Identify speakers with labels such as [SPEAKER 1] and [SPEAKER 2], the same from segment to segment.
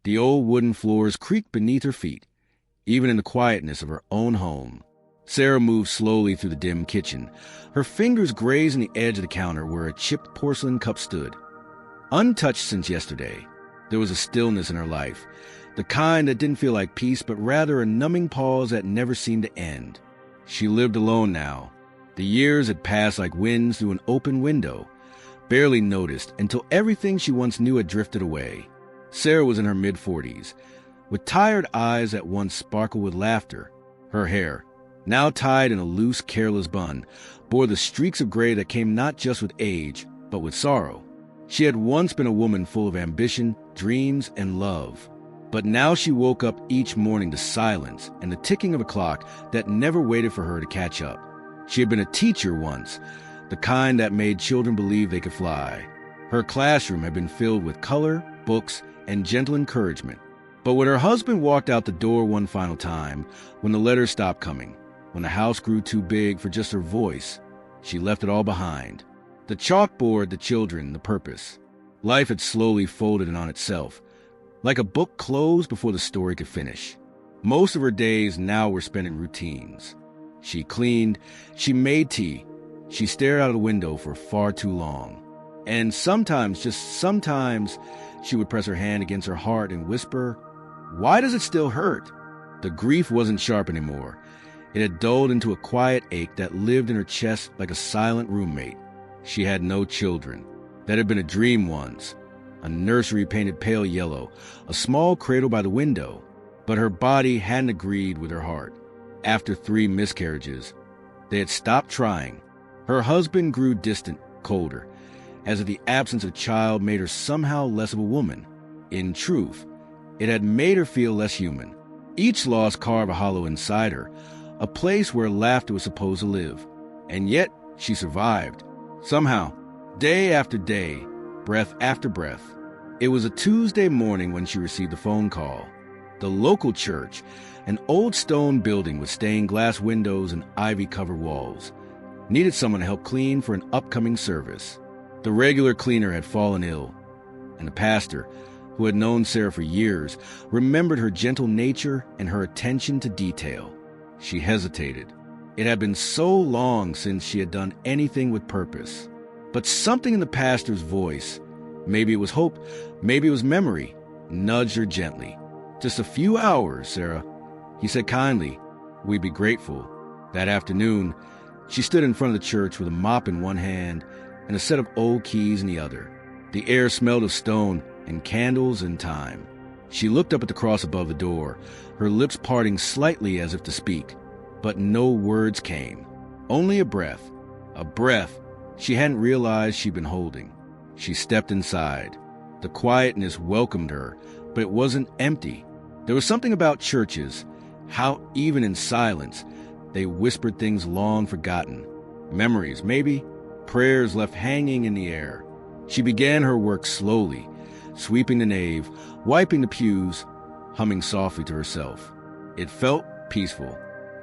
[SPEAKER 1] The old wooden floors creaked beneath her feet, even in the quietness of her own home. Sarah moved slowly through the dim kitchen, her fingers grazing the edge of the counter where a chipped porcelain cup stood. Untouched since yesterday, there was a stillness in her life, the kind that didn't feel like peace, but rather a numbing pause that never seemed to end. She lived alone now. The years had passed like winds through an open window, barely noticed until everything she once knew had drifted away. Sarah was in her mid-40s, with tired eyes that once sparkled with laughter. Her hair, now tied in a loose, careless bun, bore the streaks of gray that came not just with age, but with sorrow. She had once been a woman full of ambition, dreams, and love. But now she woke up each morning to silence and the ticking of a clock that never waited for her to catch up. She had been a teacher once, the kind that made children believe they could fly. Her classroom had been filled with color, books, and gentle encouragement. But when her husband walked out the door one final time, when the letters stopped coming, when the house grew too big for just her voice, she left it all behind. The chalkboard, the children, the purpose. Life had slowly folded in on itself, like a book closed before the story could finish. Most of her days now were spent in routines. She cleaned, she made tea, she stared out of the window for far too long. And sometimes, just sometimes, she would press her hand against her heart and whisper, "Why does it still hurt?" The grief wasn't sharp anymore. It had dulled into a quiet ache that lived in her chest like a silent roommate. She had no children. That had been a dream once. A nursery painted pale yellow, a small cradle by the window. But her body hadn't agreed with her heart. After 3 miscarriages, they had stopped trying. Her husband grew distant, colder, as if the absence of a child made her somehow less of a woman. In truth, it had made her feel less human. Each loss carved a hollow inside her, a place where laughter was supposed to live. And yet, she survived. Somehow, day after day, breath after breath. It was a Tuesday morning when she received the phone call. The local church, an old stone building with stained glass windows and ivy-covered walls, needed someone to help clean for an upcoming service. The regular cleaner had fallen ill, and the pastor, who had known Sarah for years, remembered her gentle nature and her attention to detail. She hesitated. It had been so long since she had done anything with purpose. But something in the pastor's voice, maybe it was hope, maybe it was memory, nudged her gently. "Just a few hours, Sarah," he said kindly. "We'd be grateful." That afternoon, she stood in front of the church with a mop in one hand and a set of old keys in the other. The air smelled of stone and candles and time. She looked up at the cross above the door, her lips parting slightly as if to speak. But no words came. Only a breath she hadn't realized she'd been holding. She stepped inside. The quietness welcomed her, but it wasn't empty. There was something about churches, how even in silence, they whispered things long forgotten. Memories, maybe, prayers left hanging in the air. She began her work slowly, sweeping the nave, wiping the pews, humming softly to herself. It felt peaceful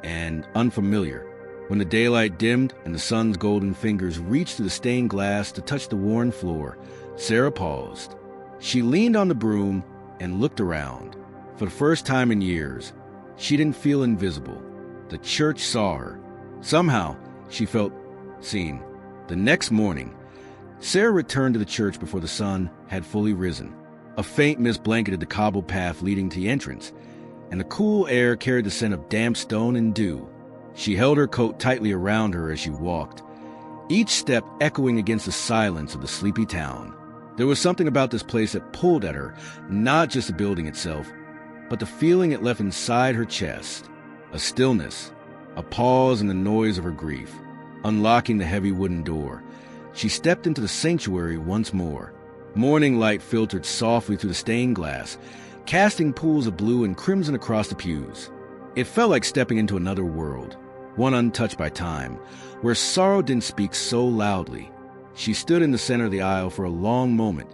[SPEAKER 1] and unfamiliar. When the daylight dimmed and the sun's golden fingers reached through the stained glass to touch the worn floor, Sarah paused. She leaned on the broom and looked around. For the first time in years, she didn't feel invisible. The church saw her. Somehow, she felt seen. The next morning, Sarah returned to the church before the sun had fully risen. A faint mist blanketed the cobbled path leading to the entrance, and the cool air carried the scent of damp stone and dew. She held her coat tightly around her as she walked, each step echoing against the silence of the sleepy town. There was something about this place that pulled at her, not just the building itself, but the feeling it left inside her chest. A stillness, a pause in the noise of her grief. Unlocking the heavy wooden door, she stepped into the sanctuary once more. Morning light filtered softly through the stained glass, casting pools of blue and crimson across the pews. It felt like stepping into another world, one untouched by time, where sorrow didn't speak so loudly. She stood in the center of the aisle for a long moment,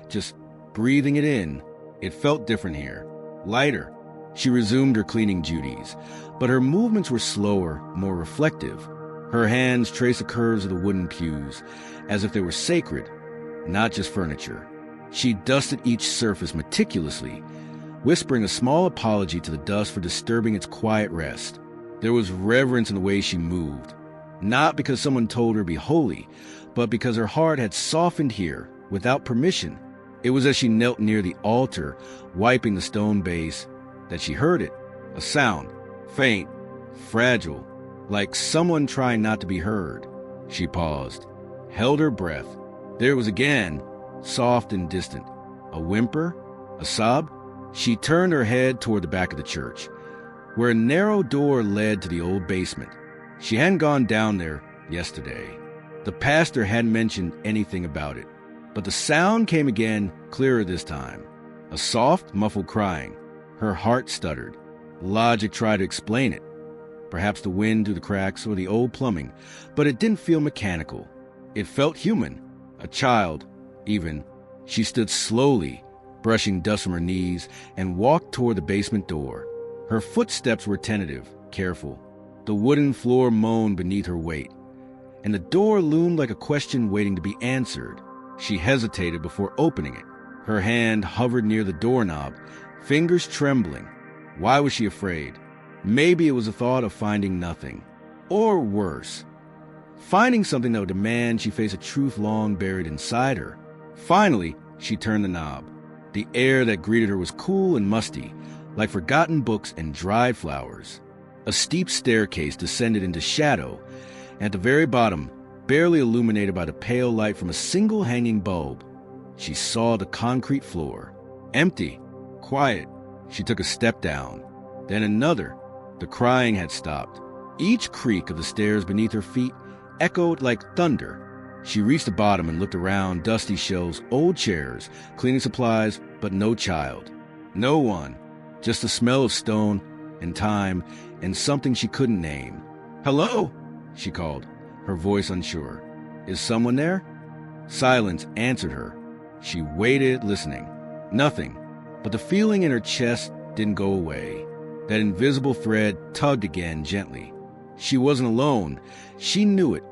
[SPEAKER 1] just breathing it in. It felt different here, lighter. She resumed her cleaning duties, but her movements were slower, more reflective. Her hands traced the curves of the wooden pews, as if they were sacred, not just furniture. She dusted each surface meticulously, whispering a small apology to the dust for disturbing its quiet rest. There was reverence in the way she moved, not because someone told her to be holy, but because her heart had softened here, without permission. It was as she knelt near the altar, wiping the stone base, that she heard it. A sound, faint, fragile, like someone trying not to be heard. She paused, held her breath. There it was again, soft and distant. A whimper? A sob? She turned her head toward the back of the church, where a narrow door led to the old basement. She hadn't gone down there yesterday. The pastor hadn't mentioned anything about it. But the sound came again, clearer this time. A soft, muffled crying. Her heart stuttered. Logic tried to explain it. Perhaps the wind through the cracks or the old plumbing, but it didn't feel mechanical. It felt human. A child, even. She stood slowly, brushing dust from her knees, and walked toward the basement door. Her footsteps were tentative, careful. The wooden floor moaned beneath her weight, and the door loomed like a question waiting to be answered. She hesitated before opening it. Her hand hovered near the doorknob, fingers trembling. Why was she afraid? Maybe it was the thought of finding nothing. Or worse, finding something that would demand she face a truth long buried inside her. Finally, she turned the knob. The air that greeted her was cool and musty, like forgotten books and dried flowers. A steep staircase descended into shadow, and at the very bottom, barely illuminated by the pale light from a single hanging bulb, she saw the concrete floor. Empty, quiet. She took a step down, then another. The crying had stopped. Each creak of the stairs beneath her feet echoed like thunder. She reached the bottom and looked around. Dusty shelves, old chairs, cleaning supplies, but no child. No one. Just the smell of stone and time and something she couldn't name. "Hello?" she called, her voice unsure. "Is someone there?" Silence answered her. She waited, listening. Nothing. But the feeling in her chest didn't go away. That invisible thread tugged again gently. She wasn't alone. She knew it,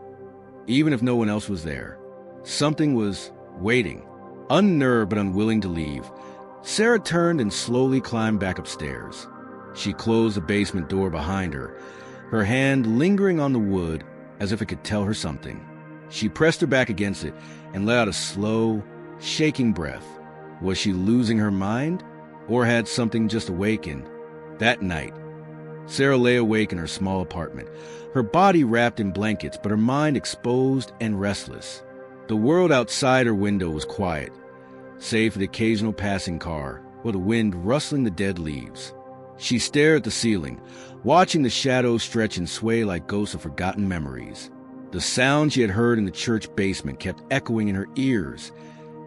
[SPEAKER 1] even if no one else was there. Something was waiting, unnerved but unwilling to leave. Sarah turned and slowly climbed back upstairs. She closed the basement door behind her, her hand lingering on the wood as if it could tell her something. She pressed her back against it and let out a slow, shaking breath. Was she losing her mind? Or had something just awakened? That night, Sarah lay awake in her small apartment, her body wrapped in blankets, but her mind exposed and restless. The world outside her window was quiet, save for the occasional passing car or the wind rustling the dead leaves. She stared at the ceiling, watching the shadows stretch and sway like ghosts of forgotten memories. The sound she had heard in the church basement kept echoing in her ears.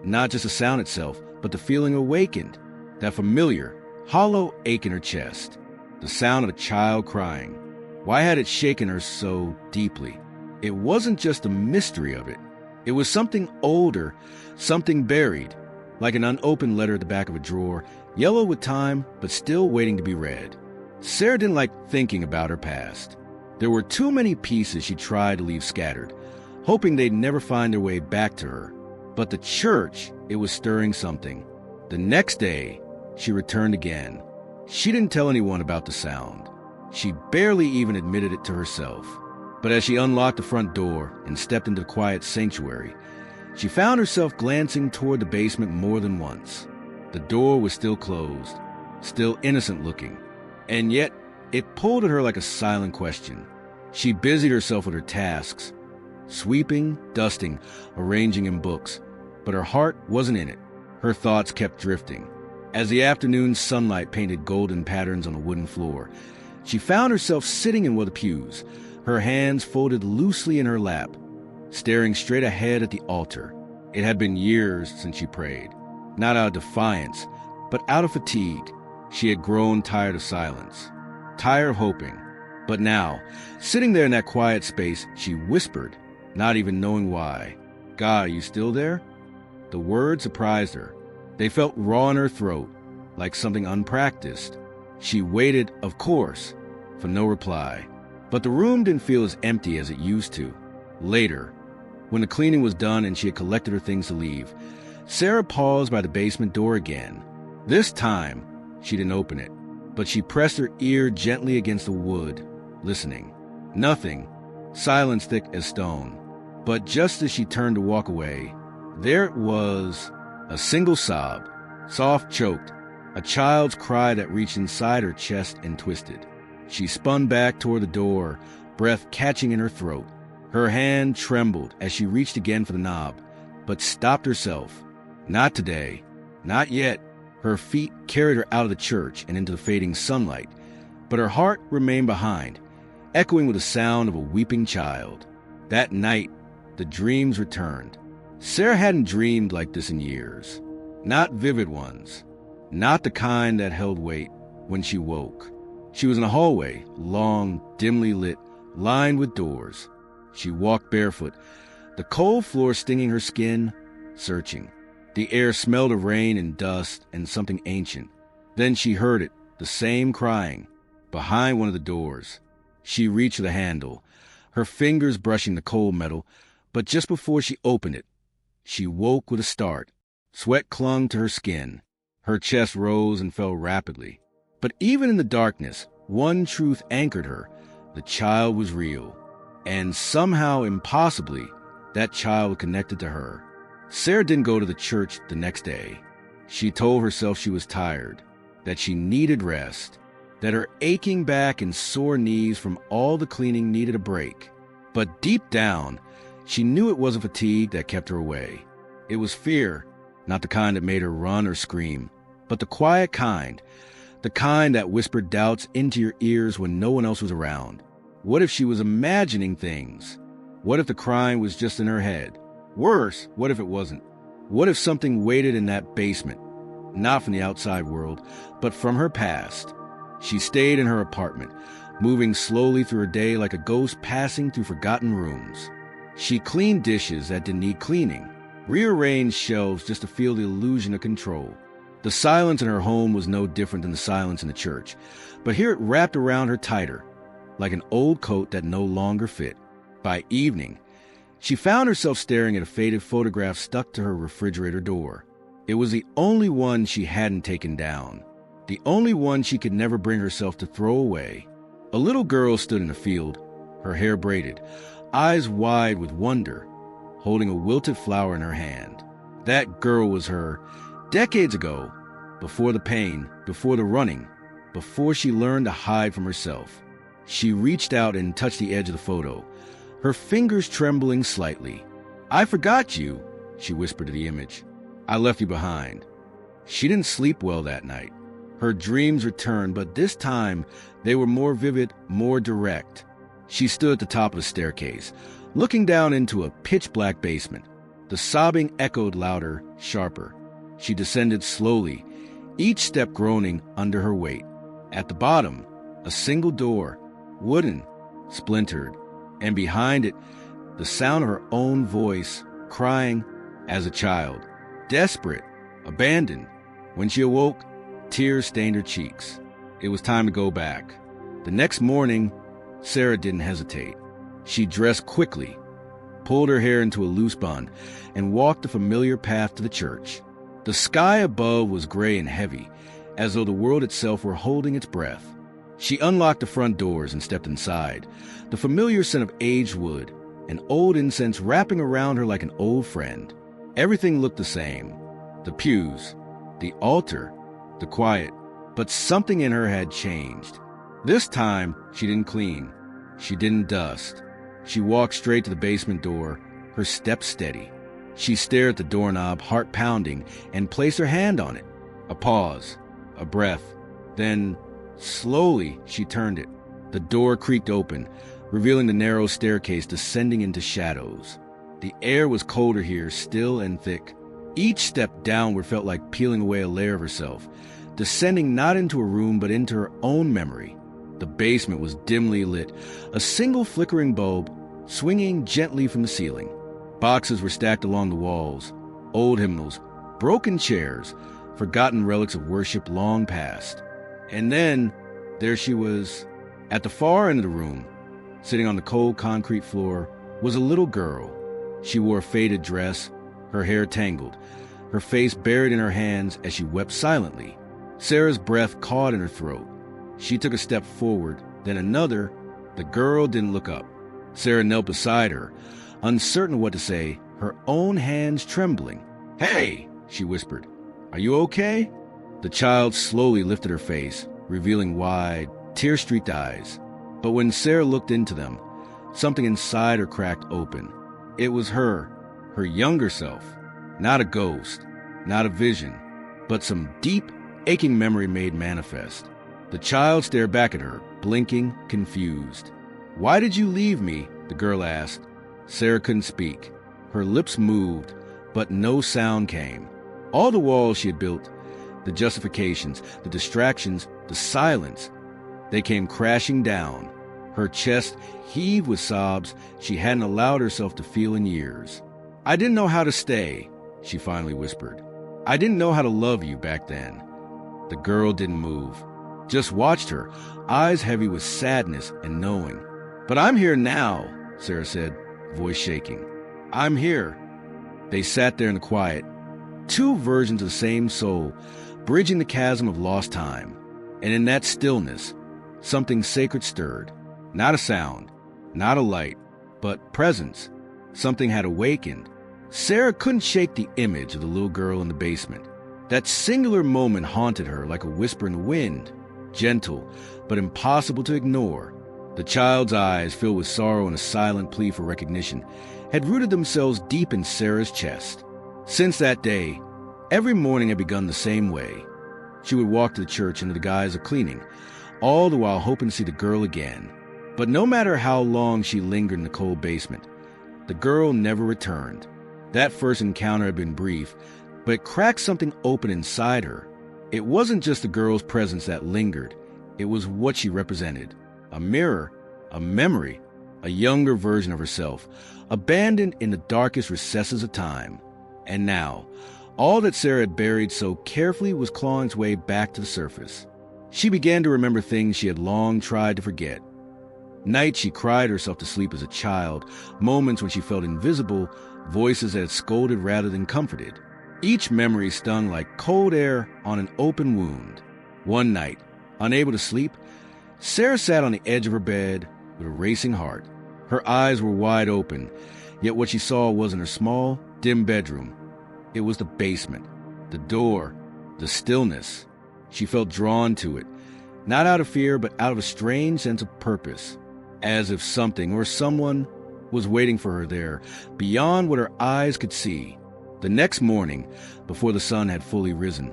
[SPEAKER 1] Not just the sound itself, but the feeling awakened. That familiar, hollow ache in her chest. The sound of a child crying. Why had it shaken her so deeply? It wasn't just the mystery of it. It was something older, something buried, like an unopened letter at the back of a drawer, yellow with time, but still waiting to be read. Sarah didn't like thinking about her past. There were too many pieces she tried to leave scattered, hoping they'd never find their way back to her. But the church, it was stirring something. The next day, she returned again. She didn't tell anyone about the sound. She barely even admitted it to herself. But as she unlocked the front door and stepped into the quiet sanctuary, she found herself glancing toward the basement more than once. The door was still closed, still innocent looking, and yet it pulled at her like a silent question. She busied herself with her tasks, sweeping, dusting, arranging in books, but her heart wasn't in it. Her thoughts kept drifting. As the afternoon sunlight painted golden patterns on the wooden floor, she found herself sitting in one of the pews, her hands folded loosely in her lap, staring straight ahead at the altar. It had been years since she prayed, not out of defiance, but out of fatigue. She had grown tired of silence, tired of hoping. But now, sitting there in that quiet space, she whispered, not even knowing why, "God, are you still there?" The words surprised her. They felt raw in her throat, like something unpracticed. She waited, of course, for no reply. But the room didn't feel as empty as it used to. Later, when the cleaning was done and she had collected her things to leave, Sarah paused by the basement door again. This time, She didn't open it, but she pressed her ear gently against the wood, listening. Nothing. Silence thick as stone. But just as she turned to walk away, there it was, a single sob, soft, choked, a child's cry that reached inside her chest and twisted. She spun back toward the door, breath catching in her throat. Her hand trembled as she reached again for the knob, but stopped herself. Not today. Not yet. Her feet carried her out of the church and into the fading sunlight, but her heart remained behind, echoing with the sound of a weeping child. That night, the dreams returned. Sarah hadn't dreamed like this in years. Not vivid ones. Not the kind that held weight when she woke. She was in a hallway, long, dimly lit, lined with doors. She walked barefoot, the cold floor stinging her skin, searching. The air smelled of rain and dust and something ancient. Then she heard it, the same crying, behind one of the doors. She reached for the handle, her fingers brushing the cold metal, but just before she opened it, she woke with a start. Sweat clung to her skin. Her chest rose and fell rapidly. But even in the darkness, one truth anchored her. The child was real. And somehow, impossibly, that child connected to her. Sarah didn't go to the church the next day. She told herself she was tired, that she needed rest, that her aching back and sore knees from all the cleaning needed a break. But deep down, she knew it wasn't fatigue that kept her away. It was fear, not the kind that made her run or scream, but the quiet kind, the kind that whispered doubts into your ears when no one else was around. What if she was imagining things? What if the crying was just in her head? Worse, what if it wasn't? What if something waited in that basement? Not from the outside world, but from her past. She stayed in her apartment, moving slowly through her day like a ghost passing through forgotten rooms. She cleaned dishes that didn't need cleaning, rearranged shelves just to feel the illusion of control. The silence in her home was no different than the silence in the church, but here it wrapped around her tighter, like an old coat that no longer fit. By evening, she found herself staring at a faded photograph stuck to her refrigerator door. It was the only one she hadn't taken down, the only one she could never bring herself to throw away. A little girl stood in a field, her hair braided, eyes wide with wonder, holding a wilted flower in her hand. That girl was her, decades ago, before the pain, before the running, before she learned to hide from herself. She reached out and touched the edge of the photo, her fingers trembling slightly. "I forgot you," she whispered to the image. "I left you behind." She didn't sleep well that night. Her dreams returned, but this time they were more vivid, more direct. She stood at the top of the staircase, looking down into a pitch-black basement. The sobbing echoed louder, sharper. She descended slowly, each step groaning under her weight. At the bottom, a single door, wooden, splintered, and behind it, the sound of her own voice, crying as a child, desperate, abandoned. When she awoke, tears stained her cheeks. It was time to go back. The next morning, Sarah didn't hesitate. She dressed quickly, pulled her hair into a loose bun, and walked the familiar path to the church. The sky above was gray and heavy, as though the world itself were holding its breath. She unlocked the front doors and stepped inside, the familiar scent of aged wood, and old incense wrapping around her like an old friend. Everything looked the same. The pews, the altar, the quiet, but something in her had changed. This time, she didn't clean. She didn't dust. She walked straight to the basement door, her steps steady. She stared at the doorknob, heart pounding, and placed her hand on it. A pause, a breath. Then, slowly, she turned it. The door creaked open, revealing the narrow staircase descending into shadows. The air was colder here, still and thick. Each step downward felt like peeling away a layer of herself, descending not into a room but into her own memory. The basement was dimly lit, a single flickering bulb swinging gently from the ceiling. Boxes were stacked along the walls, old hymnals, broken chairs, forgotten relics of worship long past. And then, there she was. At the far end of the room, sitting on the cold concrete floor, was a little girl. She wore a faded dress, her hair tangled, her face buried in her hands as she wept silently. Sarah's breath caught in her throat. She took a step forward, then another. The girl didn't look up. Sarah knelt beside her, uncertain of what to say, her own hands trembling. "Hey!" she whispered. "Are you okay?" The child slowly lifted her face, revealing wide, tear-streaked eyes. But when Sarah looked into them, something inside her cracked open. It was her younger self. Not a ghost, not a vision, but some deep, aching memory made manifest. The child stared back at her, blinking, confused. "Why did you leave me?" the girl asked. Sarah couldn't speak. Her lips moved, but no sound came. All the walls she had built, the justifications, the distractions, the silence, they came crashing down. Her chest heaved with sobs she hadn't allowed herself to feel in years. "I didn't know how to stay," she finally whispered. "I didn't know how to love you back then." The girl didn't move, just watched her, eyes heavy with sadness and knowing. "But I'm here now," Sarah said, voice shaking. "I'm here." They sat there in the quiet, two versions of the same soul, bridging the chasm of lost time. And in that stillness, something sacred stirred. Not a sound, not a light, but presence. Something had awakened. Sarah couldn't shake the image of the little girl in the basement. That singular moment haunted her like a whisper in the wind, gentle but impossible to ignore. The child's eyes, filled with sorrow and a silent plea for recognition, had rooted themselves deep in Sarah's chest. Since that day, every morning had begun the same way. She would walk to the church under the guise of cleaning, all the while hoping to see the girl again. But no matter how long she lingered in the cold basement, the girl never returned. That first encounter had been brief, but it cracked something open inside her. It wasn't just the girl's presence that lingered. It was what she represented. A mirror, a memory, a younger version of herself, abandoned in the darkest recesses of time. And now, all that Sarah had buried so carefully was clawing its way back to the surface. She began to remember things she had long tried to forget. Nights she cried herself to sleep as a child, moments when she felt invisible, voices that had scolded rather than comforted. Each memory stung like cold air on an open wound. One night, unable to sleep, Sarah sat on the edge of her bed with a racing heart. Her eyes were wide open, yet what she saw wasn't her small, dim bedroom. It was the basement, the door, the stillness. She felt drawn to it, not out of fear, but out of a strange sense of purpose, as if something or someone was waiting for her there, beyond what her eyes could see. The next morning, before the sun had fully risen,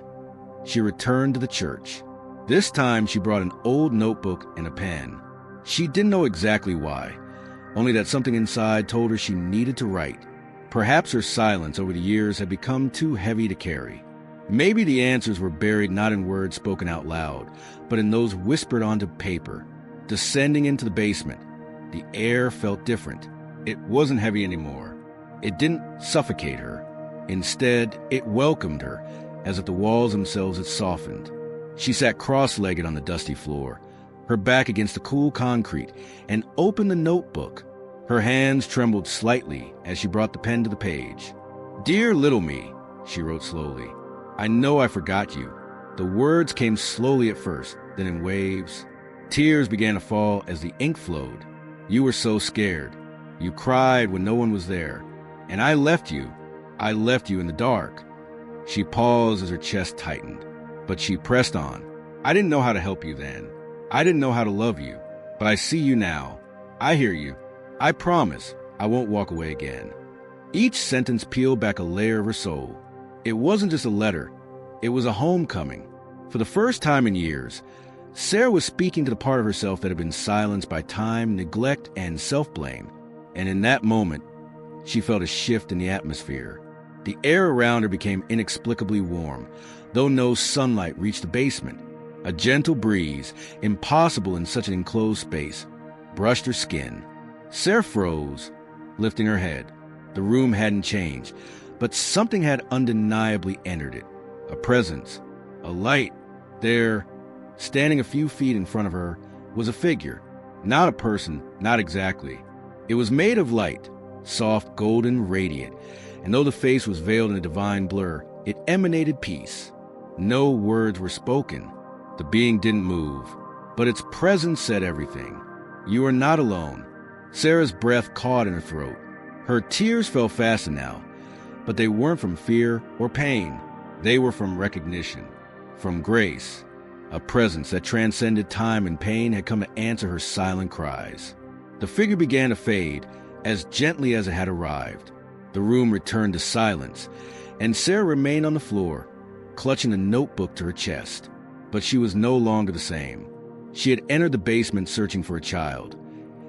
[SPEAKER 1] she returned to the church. This time she brought an old notebook and a pen. She didn't know exactly why, only that something inside told her she needed to write. Perhaps her silence over the years had become too heavy to carry. Maybe the answers were buried not in words spoken out loud, but in those whispered onto paper. Descending into the basement, the air felt different. It wasn't heavy anymore. It didn't suffocate her. Instead, it welcomed her, as if the walls themselves had softened. She sat cross-legged on the dusty floor, her back against the cool concrete, and opened the notebook. Her hands trembled slightly as she brought the pen to the page. "Dear little me," she wrote slowly, "I know I forgot you." The words came slowly at first, then in waves. Tears began to fall as the ink flowed. "You were so scared. You cried when no one was there. And I left you. I left you in the dark." She paused as her chest tightened, but she pressed on. "I didn't know how to help you then. I didn't know how to love you. But I see you now. I hear you. I promise I won't walk away again." Each sentence peeled back a layer of her soul. It wasn't just a letter. It was a homecoming. For the first time in years, Sarah was speaking to the part of herself that had been silenced by time, neglect, and self-blame. And in that moment, she felt a shift in the atmosphere. The air around her became inexplicably warm, though no sunlight reached the basement. A gentle breeze, impossible in such an enclosed space, brushed her skin. Sarah froze, lifting her head. The room hadn't changed, but something had undeniably entered it. A presence, a light. There, standing a few feet in front of her, was a figure. Not a person, not exactly. It was made of light, soft, golden, radiant, and though the face was veiled in a divine blur, it emanated peace. No words were spoken. The being didn't move, but its presence said everything. You are not alone. Sarah's breath caught in her throat. Her tears fell faster now, but they weren't from fear or pain. They were from recognition, from grace. A presence that transcended time and pain had come to answer her silent cries. The figure began to fade, as gently as it had arrived. The room returned to silence, and Sarah remained on the floor, clutching a notebook to her chest. But she was no longer the same. She had entered the basement searching for a child,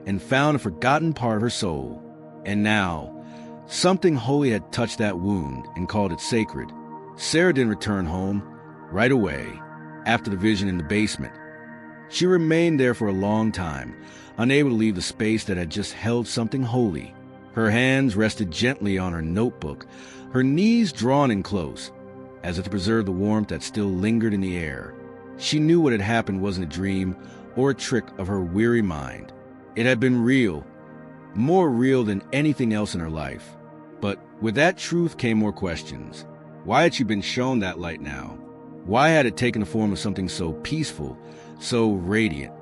[SPEAKER 1] and found a forgotten part of her soul. And now, something holy had touched that wound and called it sacred. Sarah didn't return home right away after the vision in the basement. She remained there for a long time, unable to leave the space that had just held something holy. Her hands rested gently on her notebook, her knees drawn in close, as if to preserve the warmth that still lingered in the air. She knew what had happened wasn't a dream or a trick of her weary mind. It had been real, more real than anything else in her life. But with that truth came more questions. Why had she been shown that light now? Why had it taken the form of something so peaceful, so radiant,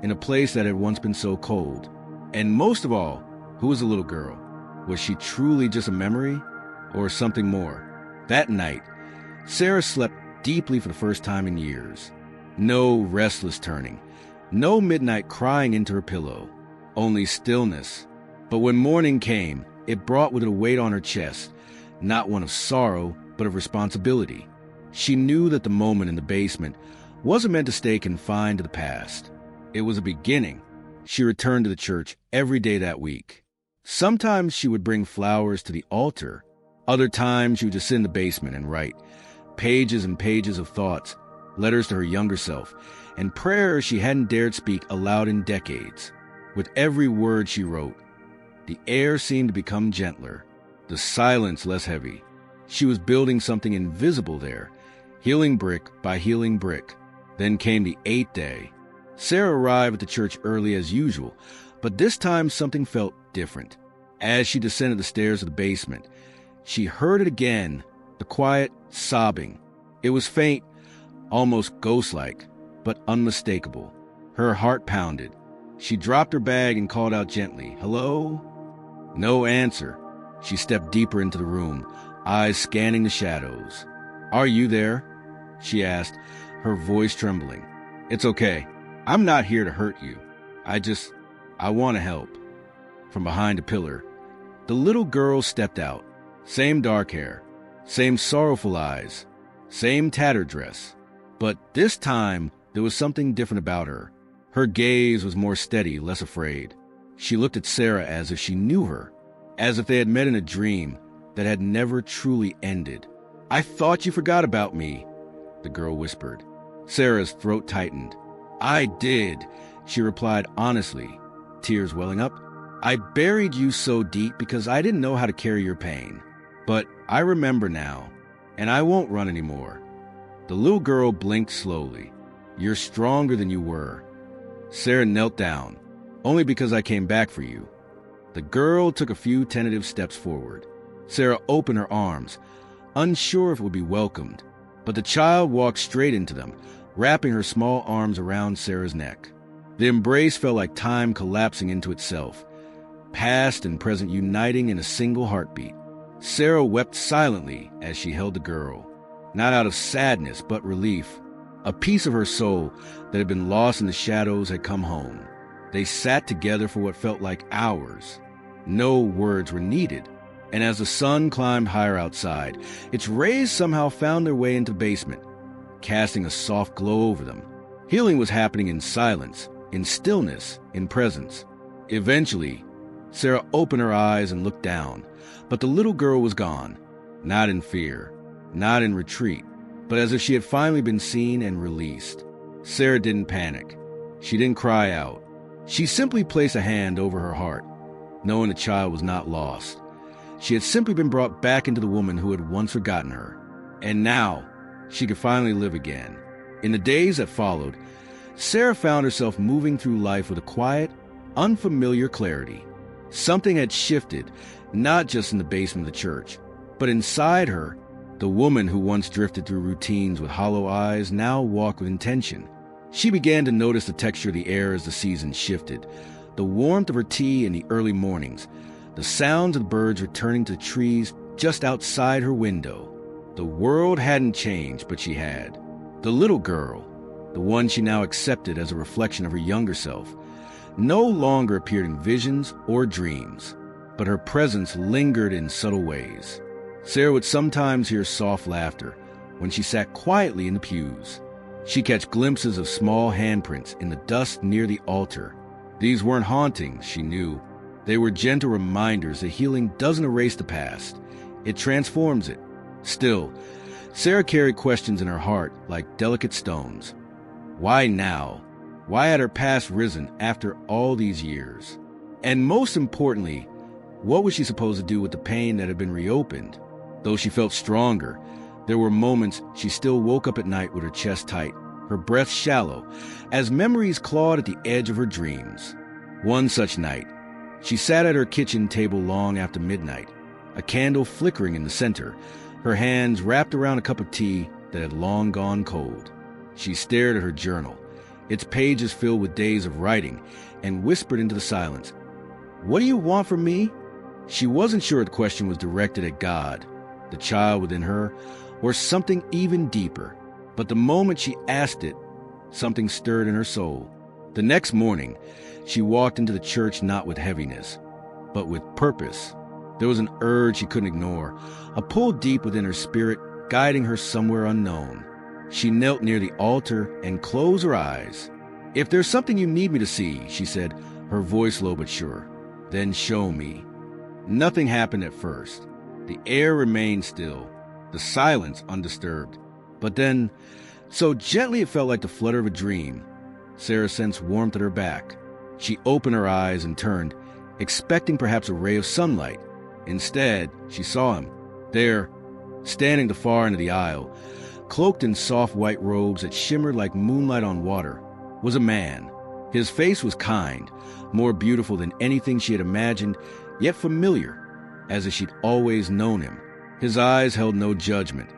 [SPEAKER 1] in a place that had once been so cold? And most of all, who was the little girl? Was she truly just a memory, or something more? That night, Sarah slept deeply for the first time in years. No restless turning, no midnight crying into her pillow, only stillness. But when morning came, it brought with it a weight on her chest, not one of sorrow, but of responsibility. She knew that the moment in the basement wasn't meant to stay confined to the past. It was a beginning. She returned to the church every day that week. Sometimes she would bring flowers to the altar. Other times she would just sit in the basement and write pages and pages of thoughts, letters to her younger self, and prayers she hadn't dared speak aloud in decades. With every word she wrote, the air seemed to become gentler, the silence less heavy. She was building something invisible there, healing brick by healing brick. Then came the 8th day. Sarah arrived at the church early as usual, but this time something felt different. As she descended the stairs of the basement, she heard it again, the quiet sobbing. It was faint, almost ghost-like, but unmistakable. Her heart pounded. She dropped her bag and called out gently, "Hello?" No answer. She stepped deeper into the room, eyes scanning the shadows. "Are you there?" she asked, her voice trembling. "It's okay. I'm not here to hurt you. I want to help." From behind a pillar, the little girl stepped out. Same dark hair, same sorrowful eyes, same tattered dress. But this time, there was something different about her. Her gaze was more steady, less afraid. She looked at Sarah as if she knew her, as if they had met in a dream that had never truly ended. "I thought you forgot about me," the girl whispered. Sarah's throat tightened. "I did," she replied honestly, tears welling up. "I buried you so deep because I didn't know how to carry your pain. But I remember now, and I won't run anymore." The little girl blinked slowly. "You're stronger than you were." Sarah knelt down. "Only because I came back for you." The girl took a few tentative steps forward. Sarah opened her arms, unsure if it would be welcomed. But the child walked straight into them, wrapping her small arms around Sarah's neck. The embrace felt like time collapsing into itself, past and present uniting in a single heartbeat. Sarah wept silently as she held the girl, not out of sadness but relief. A piece of her soul that had been lost in the shadows had come home. They sat together for what felt like hours. No words were needed. And as the sun climbed higher outside, its rays somehow found their way into the basement, casting a soft glow over them. Healing was happening in silence, in stillness, in presence. Eventually, Sarah opened her eyes and looked down, but the little girl was gone. Not in fear, not in retreat, but as if she had finally been seen and released. Sarah didn't panic. She didn't cry out. She simply placed a hand over her heart, knowing the child was not lost. She had simply been brought back into the woman who had once forgotten her. And now, she could finally live again. In the days that followed, Sarah found herself moving through life with a quiet, unfamiliar clarity. Something had shifted, not just in the basement of the church, but inside her, The woman who once drifted through routines with hollow eyes now walked with intention. She began to notice the texture of the air as the seasons shifted, the warmth of her tea in the early mornings, the sounds of the birds returning to the trees just outside her window. The world hadn't changed, but she had. The little girl, the one she now accepted as a reflection of her younger self, no longer appeared in visions or dreams, but her presence lingered in subtle ways. Sarah would sometimes hear soft laughter when she sat quietly in the pews. She'd catch glimpses of small handprints in the dust near the altar. These weren't hauntings, she knew. They were gentle reminders that healing doesn't erase the past. It transforms it. Still, Sarah carried questions in her heart like delicate stones. Why now? Why had her past risen after all these years? And most importantly, what was she supposed to do with the pain that had been reopened? Though she felt stronger, there were moments she still woke up at night with her chest tight, her breath shallow, as memories clawed at the edge of her dreams. One such night, she sat at her kitchen table long after midnight, a candle flickering in the center, her hands wrapped around a cup of tea that had long gone cold. She stared at her journal, its pages filled with days of writing, and whispered into the silence, "What do you want from me?" She wasn't sure the question was directed at God, the child within her, or something even deeper. But the moment she asked it, something stirred in her soul. The next morning, she walked into the church not with heaviness, but with purpose. There was an urge she couldn't ignore, a pull deep within her spirit, guiding her somewhere unknown. She knelt near the altar and closed her eyes. "If there's something you need me to see," she said, her voice low but sure, "then show me." Nothing happened at first. The air remained still, the silence undisturbed. But then, so gently it felt like the flutter of a dream, Sarah sensed warmth at her back. She opened her eyes and turned, expecting perhaps a ray of sunlight. Instead, she saw him. There, standing the far end of the aisle, cloaked in soft white robes that shimmered like moonlight on water, was a man. His face was kind, more beautiful than anything she had imagined, yet familiar, as if she'd always known him. His eyes held no judgment,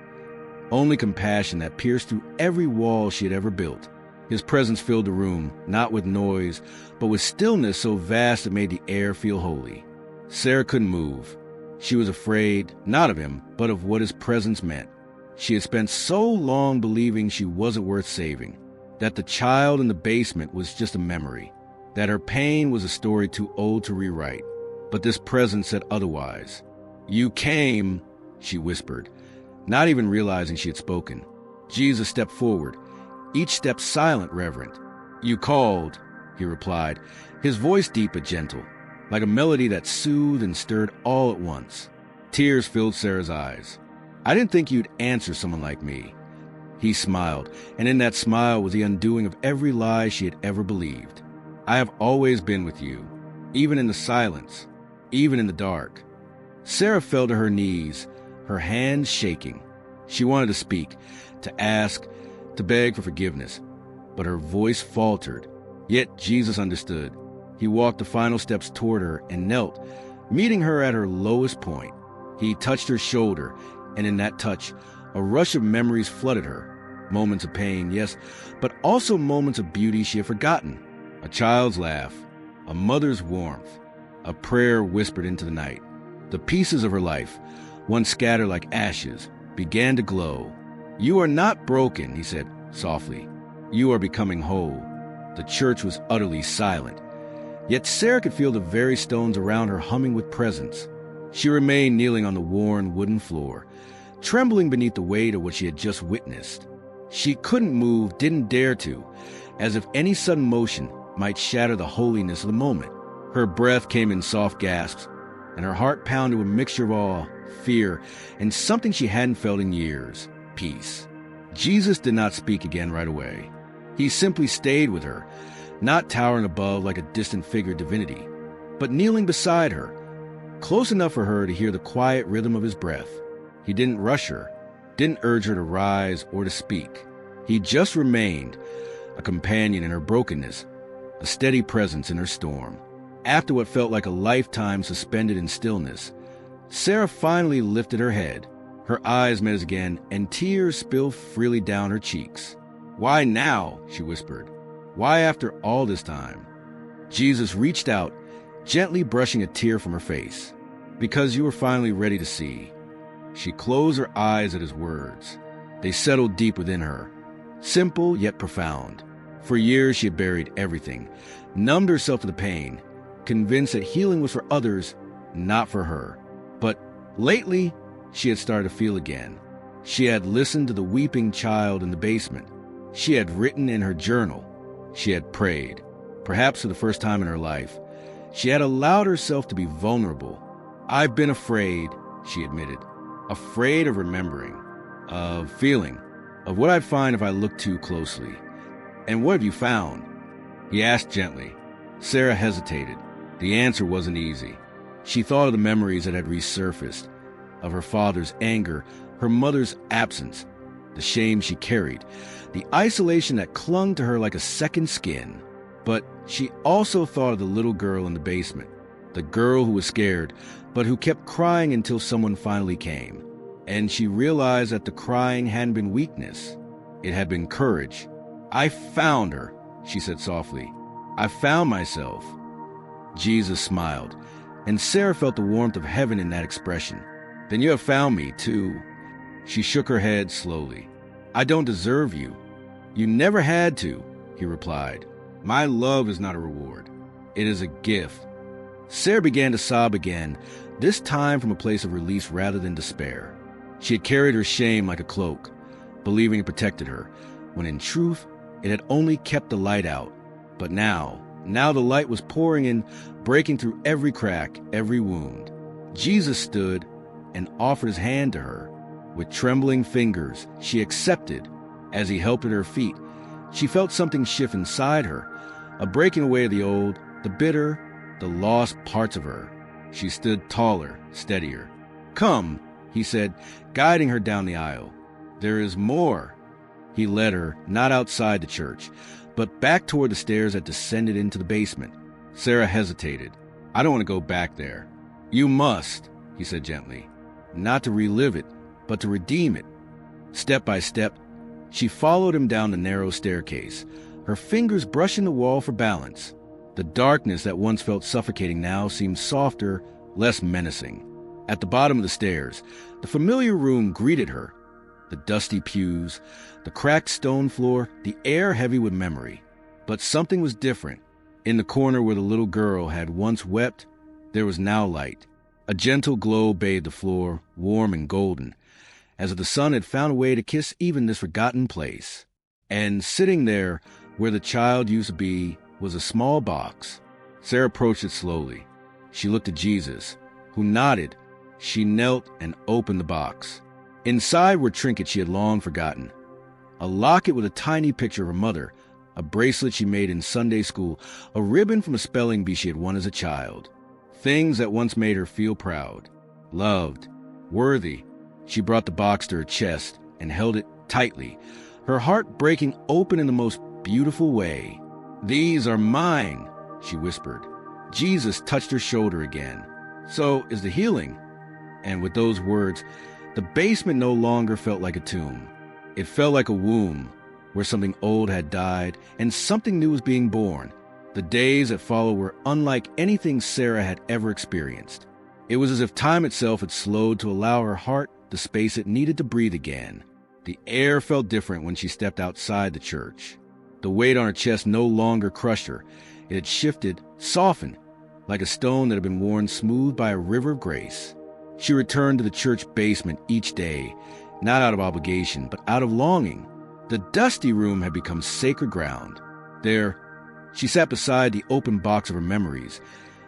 [SPEAKER 1] only compassion that pierced through every wall she had ever built. His presence filled the room, not with noise, but with stillness so vast it made the air feel holy. Sarah couldn't move. She was afraid, not of him, but of what his presence meant. She had spent so long believing she wasn't worth saving, that the child in the basement was just a memory, that her pain was a story too old to rewrite. But this presence said otherwise. "You came," she whispered, not even realizing she had spoken. Jesus stepped forward, each step silent, reverent. "You called," he replied, his voice deep but gentle, like a melody that soothed and stirred all at once. Tears filled Sarah's eyes. "I didn't think you'd answer someone like me." He smiled, and in that smile was the undoing of every lie she had ever believed. "I have always been with you, even in the silence, even in the dark." Sarah fell to her knees, her hands shaking. She wanted to speak, to ask, to beg for forgiveness, but her voice faltered. Yet Jesus understood. He walked the final steps toward her and knelt, meeting her at her lowest point. He touched her shoulder, and in that touch, a rush of memories flooded her. Moments of pain, yes, but also moments of beauty she had forgotten. A child's laugh, a mother's warmth, a prayer whispered into the night. The pieces of her life, once scattered like ashes, began to glow. "You are not broken," he said softly. "You are becoming whole." The church was utterly silent. Yet Sarah could feel the very stones around her humming with presence. She remained kneeling on the worn wooden floor, trembling beneath the weight of what she had just witnessed. She couldn't move, didn't dare to, as if any sudden motion might shatter the holiness of the moment. Her breath came in soft gasps, and her heart pounded with a mixture of awe, fear, and something she hadn't felt in years, peace. Jesus did not speak again right away. He simply stayed with her, not towering above like a distant figure of divinity, but kneeling beside her, close enough for her to hear the quiet rhythm of his breath. He didn't rush her, didn't urge her to rise or to speak. He just remained, a companion in her brokenness, a steady presence in her storm. After what felt like a lifetime suspended in stillness, Sarah finally lifted her head. Her eyes met his again, and tears spilled freely down her cheeks. "Why now?" she whispered. "Why after all this time?" Jesus reached out, gently brushing a tear from her face. "Because you were finally ready to see." She closed her eyes at his words. They settled deep within her, simple yet profound. For years she had buried everything, numbed herself to the pain, convinced that healing was for others, not for her. But lately, she had started to feel again. She had listened to the weeping child in the basement. She had written in her journal. She had prayed, perhaps for the first time in her life. She had allowed herself to be vulnerable. "I've been afraid," she admitted. "Afraid of remembering, of feeling, of what I'd find if I looked too closely." "And what have you found?" he asked gently. Sarah hesitated. The answer wasn't easy. She thought of the memories that had resurfaced, of her father's anger, her mother's absence, the shame she carried, the isolation that clung to her like a second skin. But she also thought of the little girl in the basement, the girl who was scared, but who kept crying until someone finally came. And she realized that the crying hadn't been weakness. It had been courage. "I found her," she said softly. "I found myself." Jesus smiled, and Sarah felt the warmth of heaven in that expression. "Then you have found me, too." She shook her head slowly. "I don't deserve you." "You never had to," he replied. "My love is not a reward. It is a gift." Sarah began to sob again, this time from a place of release rather than despair. She had carried her shame like a cloak, believing it protected her, when in truth, it had only kept the light out. But now the light was pouring in, breaking through every crack, every wound. Jesus stood and offered his hand to her. With trembling fingers, she accepted. As he helped at her feet, she felt something shift inside her, a breaking away of the old, the bitter, the lost parts of her. She stood taller, steadier. "Come," he said, guiding her down the aisle. "There is more." He led her, not outside the church, but back toward the stairs that descended into the basement. Sarah hesitated. "I don't want to go back there." "You must," he said gently. "Not to relive it, but to redeem it." Step by step, she followed him down the narrow staircase, her fingers brushing the wall for balance. The darkness that once felt suffocating now seemed softer, less menacing. At the bottom of the stairs, the familiar room greeted her. The dusty pews, the cracked stone floor, the air heavy with memory. But something was different. In the corner where the little girl had once wept, there was now light. A gentle glow bathed the floor, warm and golden, as if the sun had found a way to kiss even this forgotten place. And sitting there, where the child used to be, was a small box. Sarah approached it slowly. She looked at Jesus, who nodded. She knelt and opened the box. Inside were trinkets she had long forgotten. A locket with a tiny picture of her mother, a bracelet she made in Sunday school, a ribbon from a spelling bee she had won as a child. Things that once made her feel proud, loved, worthy. She brought the box to her chest and held it tightly, her heart breaking open in the most beautiful way. "These are mine," she whispered. Jesus touched her shoulder again. "So is the healing." And with those words, the basement no longer felt like a tomb. It felt like a womb where something old had died and something new was being born. The days that followed were unlike anything Sarah had ever experienced. It was as if time itself had slowed to allow her heart the space it needed to breathe again. The air felt different when she stepped outside the church. The weight on her chest no longer crushed her. It had shifted, softened, like a stone that had been worn smooth by a river of grace. She returned to the church basement each day, not out of obligation, but out of longing. The dusty room had become sacred ground. There, she sat beside the open box of her memories,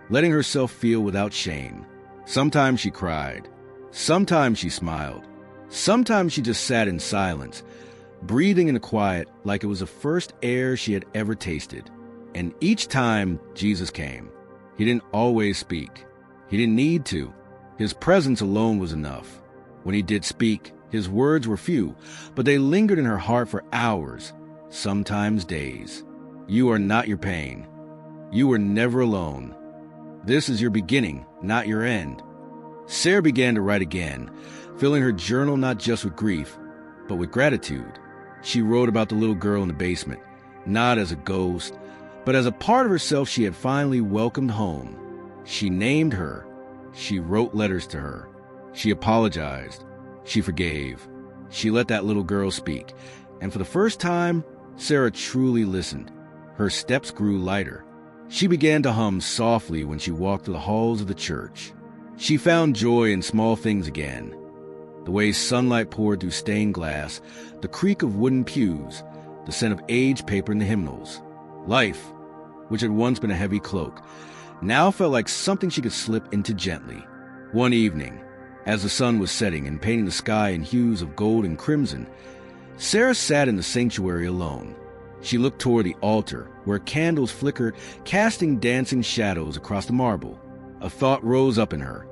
[SPEAKER 1] letting herself feel without shame. Sometimes she cried. Sometimes she smiled. Sometimes she just sat in silence, breathing in the quiet like it was the first air she had ever tasted. And each time Jesus came, he didn't always speak. He didn't need to. His presence alone was enough. When he did speak, his words were few, but they lingered in her heart for hours, sometimes days. "You are not your pain. You were never alone. This is your beginning, not your end." Sarah began to write again, filling her journal not just with grief, but with gratitude. She wrote about the little girl in the basement, not as a ghost, but as a part of herself she had finally welcomed home. She named her. She wrote letters to her. She apologized. She forgave. She let that little girl speak. And for the first time, Sarah truly listened. Her steps grew lighter. She began to hum softly when she walked through the halls of the church. She found joy in small things again. The way sunlight poured through stained glass, the creak of wooden pews, the scent of aged paper in the hymnals. Life, which had once been a heavy cloak, now felt like something she could slip into gently. One evening, as the sun was setting and painting the sky in hues of gold and crimson, Sarah sat in the sanctuary alone. She looked toward the altar, where candles flickered, casting dancing shadows across the marble. A thought rose up in her,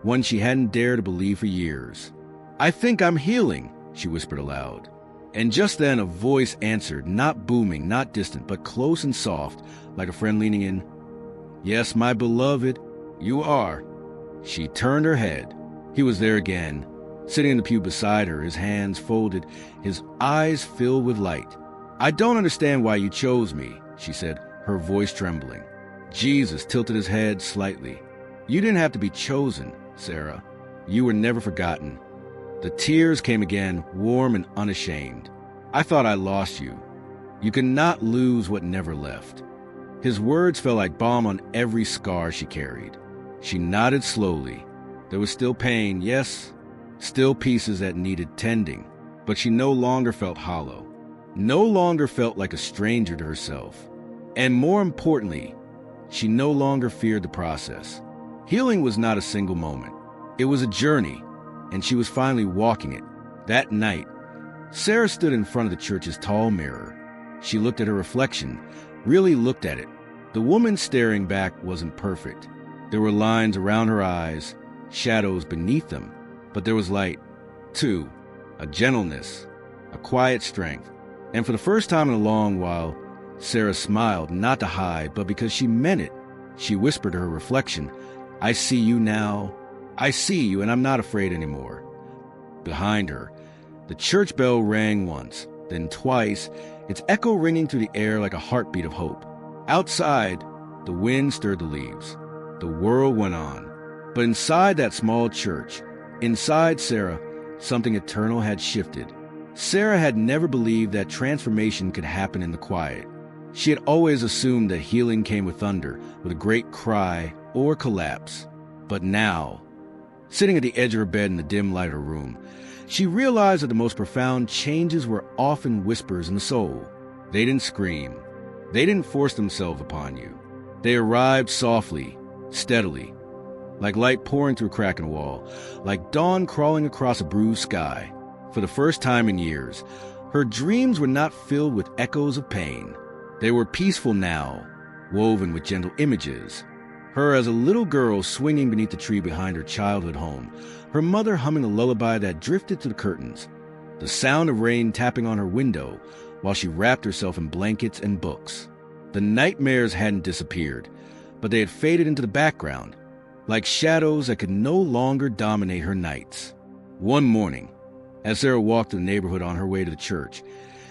[SPEAKER 1] one she hadn't dared to believe for years. "I think I'm healing," she whispered aloud. And just then a voice answered, not booming, not distant, but close and soft, like a friend leaning in. "Yes, my beloved, you are." She turned her head. He was there again, sitting in the pew beside her, his hands folded, his eyes filled with light. "I don't understand why you chose me," she said, her voice trembling. Jesus tilted his head slightly. "You didn't have to be chosen, Sarah. You were never forgotten." The tears came again, warm and unashamed. "I thought I lost you. You could not lose what never left." His words fell like balm on every scar she carried. She nodded slowly. There was still pain, yes, still pieces that needed tending, but she no longer felt hollow, no longer felt like a stranger to herself. And more importantly, she no longer feared the process. Healing was not a single moment. It was a journey, and she was finally walking it. That night, Sarah stood in front of the church's tall mirror. She looked at her reflection, really looked at it. The woman staring back wasn't perfect. There were lines around her eyes, shadows beneath them, but there was light, too, a gentleness, a quiet strength. And for the first time in a long while, Sarah smiled, not to hide, but because she meant it. She whispered to her reflection, "I see you now. I see you, and I'm not afraid anymore." Behind her, the church bell rang once, then twice, its echo ringing through the air like a heartbeat of hope. Outside, the wind stirred the leaves. The world went on. But inside that small church, inside Sarah, something eternal had shifted. Sarah had never believed that transformation could happen in the quiet. She had always assumed that healing came with thunder, with a great cry or collapse. But now, sitting at the edge of her bed in the dim light of her room, she realized that the most profound changes were often whispers in the soul. They didn't scream. They didn't force themselves upon you. They arrived softly, steadily, like light pouring through a crack in a wall, like dawn crawling across a bruised sky. For the first time in years, her dreams were not filled with echoes of pain. They were peaceful now, woven with gentle images. Her as a little girl swinging beneath the tree behind her childhood home, her mother humming a lullaby that drifted to the curtains, the sound of rain tapping on her window while she wrapped herself in blankets and books. The nightmares hadn't disappeared, but they had faded into the background, like shadows that could no longer dominate her nights. One morning, as Sarah walked through the neighborhood on her way to the church,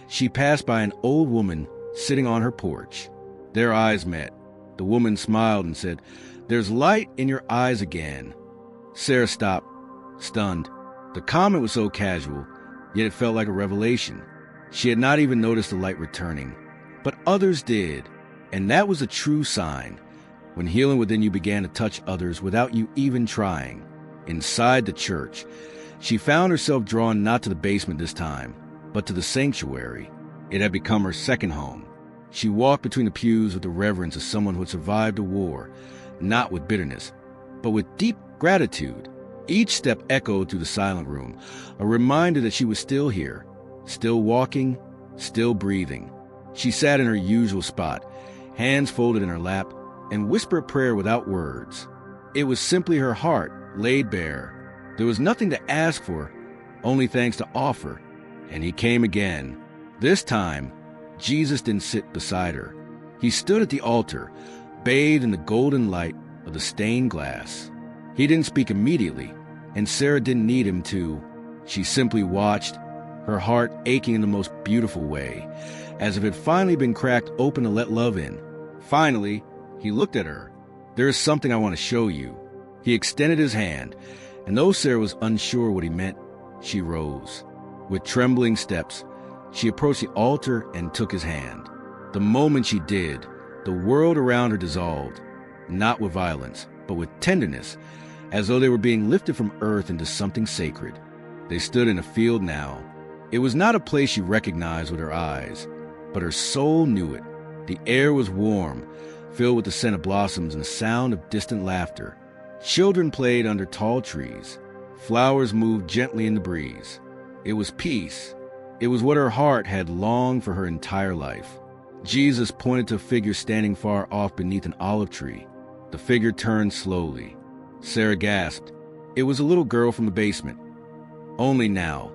[SPEAKER 1] she passed by an old woman sitting on her porch. Their eyes met. The woman smiled and said, "There's light in your eyes again." Sarah stopped, stunned. The comment was so casual, yet it felt like a revelation. She had not even noticed the light returning, but others did, and that was a true sign, when healing within you began to touch others without you even trying. Inside the church, she found herself drawn not to the basement this time, but to the sanctuary. It had become her second home. She walked between the pews with the reverence of someone who had survived a war, not with bitterness, but with deep gratitude. Each step echoed through the silent room, a reminder that she was still here, still walking, still breathing. She sat in her usual spot, hands folded in her lap, and whispered a prayer without words. It was simply her heart laid bare. There was nothing to ask for, only thanks to offer. And he came again. This time, Jesus didn't sit beside her. He stood at the altar, bathed in the golden light of the stained glass. He didn't speak immediately. and Sarah didn't need him to. She simply watched, her heart aching in the most beautiful way, as if it had finally been cracked open to let love in. Finally, he looked at her. "There is something I want to show you." He extended his hand, and though Sarah was unsure what he meant, she rose. With trembling steps, she approached the altar and took his hand. The moment she did, the world around her dissolved, not with violence, but with tenderness, as though they were being lifted from earth into something sacred. They stood in a field now. It was not a place she recognized with her eyes, but her soul knew it. The air was warm, filled with the scent of blossoms and the sound of distant laughter. Children played under tall trees. Flowers moved gently in the breeze. It was peace. It was what her heart had longed for her entire life. Jesus pointed to a figure standing far off beneath an olive tree. The figure turned slowly. Sarah gasped. It was a little girl from the basement. Only now,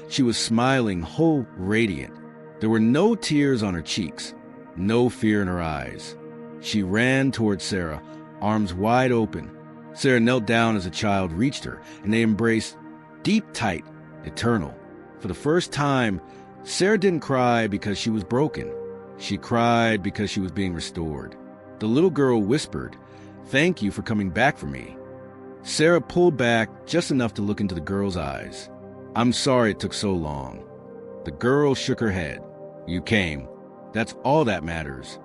[SPEAKER 1] she was smiling, whole, radiant. There were no tears on her cheeks, no fear in her eyes. She ran toward Sarah, arms wide open. Sarah knelt down as the child reached her, and they embraced, deep, tight, eternal. For the first time, Sarah didn't cry because she was broken. She cried because she was being restored. The little girl whispered, "Thank you for coming back for me." Sarah pulled back just enough to look into the girl's eyes. "I'm sorry it took so long." The girl shook her head. "You came. That's all that matters."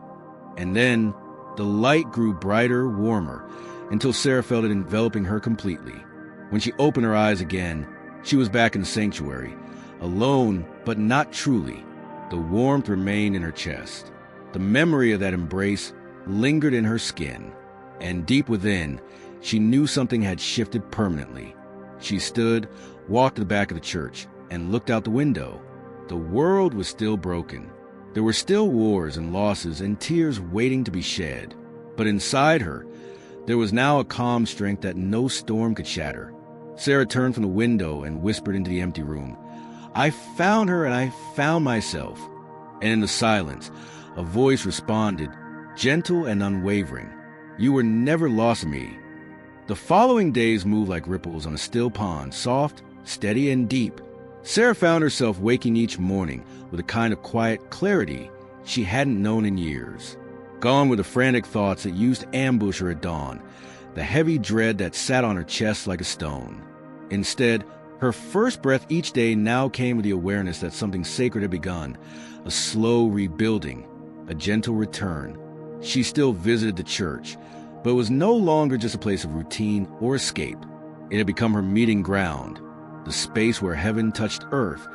[SPEAKER 1] And then the light grew brighter, warmer, until Sarah felt it enveloping her completely. When she opened her eyes again, she was back in the sanctuary, alone, but not truly. The warmth remained in her chest. The memory of that embrace lingered in her skin. And deep within, she knew something had shifted permanently. She stood, walked to the back of the church, and looked out the window. The world was still broken. There were still wars and losses and tears waiting to be shed. But inside her, there was now a calm strength that no storm could shatter. Sarah turned from the window and whispered into the empty room, "I found her and I found myself." And in the silence, a voice responded, gentle and unwavering, "You were never lost to me." The following days moved like ripples on a still pond, soft, steady, and deep. Sarah found herself waking each morning with a kind of quiet clarity she hadn't known in years. Gone were the frantic thoughts that used to ambush her at dawn, the heavy dread that sat on her chest like a stone. Instead, her first breath each day now came with the awareness that something sacred had begun, a slow rebuilding, a gentle return. She still visited the church, but it was no longer just a place of routine or escape. It had become her meeting ground, the space where heaven touched earth,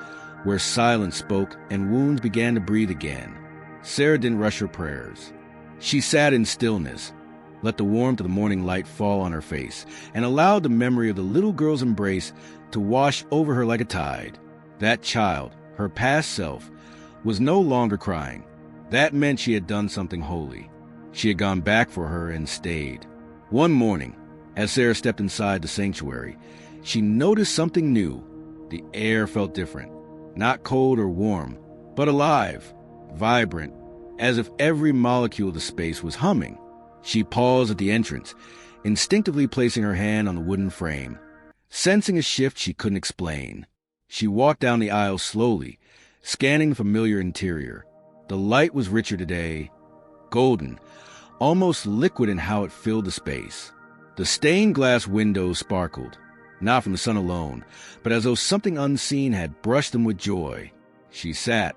[SPEAKER 1] where silence spoke and wounds began to breathe again. Sarah didn't rush her prayers. She sat in stillness, let the warmth of the morning light fall on her face, and allowed the memory of the little girl's embrace to wash over her like a tide. That child, her past self, was no longer crying. That meant she had done something holy. She had gone back for her and stayed. One morning, as Sarah stepped inside the sanctuary, she noticed something new. The air felt different, not cold or warm, but alive, vibrant, as if every molecule of the space was humming. She paused at the entrance, instinctively placing her hand on the wooden frame. Sensing a shift she couldn't explain, she walked down the aisle slowly, scanning the familiar interior. The light was richer today, golden, almost liquid in how it filled the space. The stained glass windows sparkled, not from the sun alone, but as though something unseen had brushed them with joy. She sat,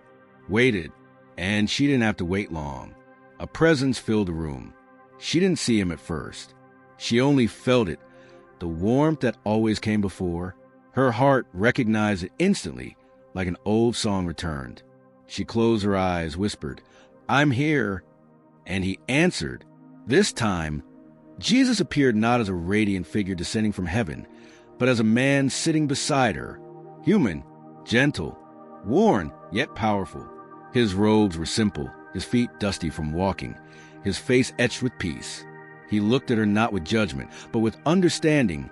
[SPEAKER 1] waited, and she didn't have to wait long. A presence filled the room. She didn't see him at first. She only felt it, the warmth that always came before. Her heart recognized it instantly, like an old song returned. She closed her eyes, whispered, "I'm here." And he answered. This time, Jesus appeared not as a radiant figure descending from heaven, but as a man sitting beside her, human, gentle, worn, yet powerful. His robes were simple, his feet dusty from walking, his face etched with peace. He looked at her not with judgment, but with understanding,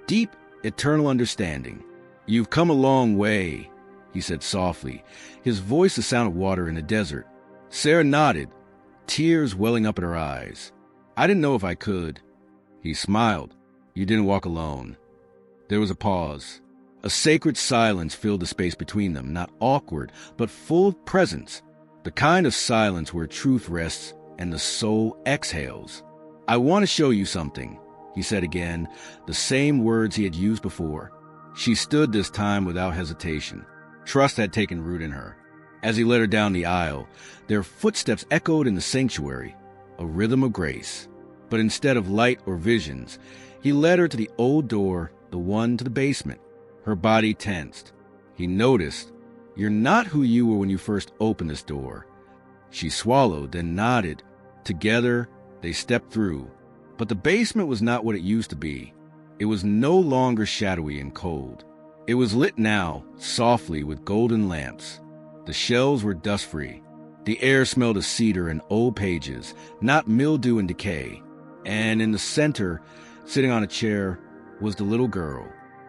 [SPEAKER 1] deep, eternal understanding. "You've come a long way," he said softly, his voice the sound of water in the desert. Sarah nodded, tears welling up in her eyes. "I didn't know if I could." He smiled. "You didn't walk alone." There was a pause. A sacred silence filled the space between them, not awkward, but full of presence. The kind of silence where truth rests and the soul exhales. "I want to show you something," he said again, the same words he had used before. She stood this time without hesitation. Trust had taken root in her. As he led her down the aisle, their footsteps echoed in the sanctuary, a rhythm of grace. But instead of light or visions, he led her to the old door, the one to the basement. Her body tensed. He noticed, "You're not who you were when you first opened this door." She swallowed, then nodded. Together, they stepped through. But the basement was not what it used to be. It was no longer shadowy and cold. It was lit now, softly with golden lamps. The shelves were dust-free. The air smelled of cedar and old pages, not mildew and decay. And in the center, sitting on a chair, was the little girl.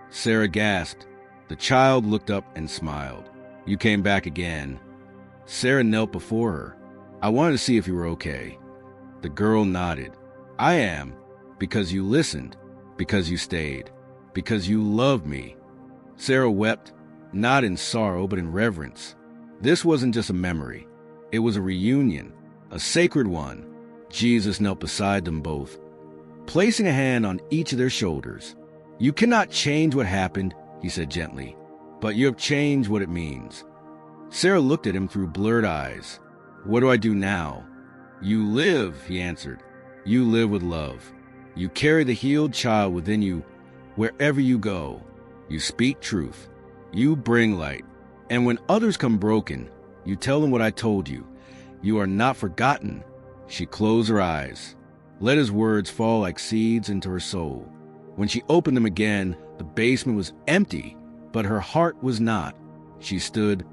[SPEAKER 1] Sarah gasped. The child looked up and smiled. "You came back again." Sarah knelt before her. "I wanted to see if you were okay." The girl nodded. "I am, because you listened, because you stayed, because you loved me." Sarah wept, not in sorrow but in reverence. This wasn't just a memory. It was a reunion, a sacred one. Jesus knelt beside them both, placing a hand on each of their shoulders. "You cannot change what happened," he said gently, "but you have changed what it means." Sarah looked at him through blurred eyes. "What do I do now?" "You live," he answered. "You live with love. You carry the healed child within you wherever you go. You speak truth. You bring light. And when others come broken, you tell them what I told you. You are not forgotten." She closed her eyes, let his words fall like seeds into her soul. When she opened them again, the basement was empty, but her heart was not. She stood,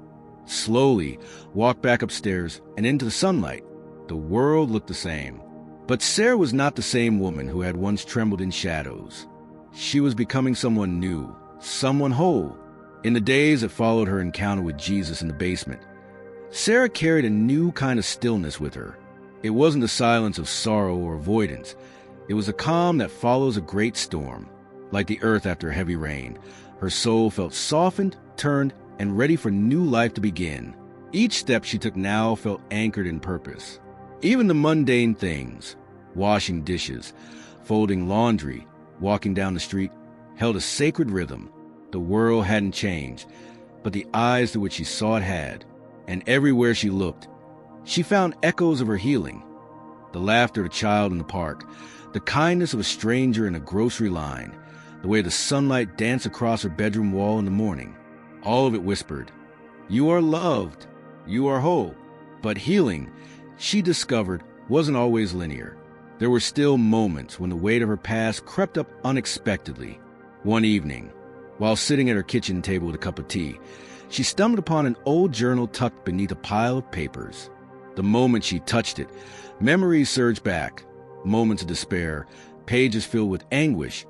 [SPEAKER 1] slowly, walked back upstairs and into the sunlight. The world looked the same. But Sarah was not the same woman who had once trembled in shadows. She was becoming someone new, someone whole. In the days that followed her encounter with Jesus in the basement, Sarah carried a new kind of stillness with her. It wasn't the silence of sorrow or avoidance. It was a calm that follows a great storm. Like the earth after heavy rain, her soul felt softened, turned, and ready for new life to begin. Each step she took now felt anchored in purpose. Even the mundane things, washing dishes, folding laundry, walking down the street, held a sacred rhythm. The world hadn't changed, but the eyes through which she saw it had. And everywhere she looked, she found echoes of her healing. The laughter of a child in the park, the kindness of a stranger in a grocery line, the way the sunlight danced across her bedroom wall in the morning. All of it whispered, "You are loved, you are whole." But healing, she discovered, wasn't always linear. There were still moments when the weight of her past crept up unexpectedly. One evening, while sitting at her kitchen table with a cup of tea, she stumbled upon an old journal tucked beneath a pile of papers. The moment she touched it, memories surged back, moments of despair, pages filled with anguish,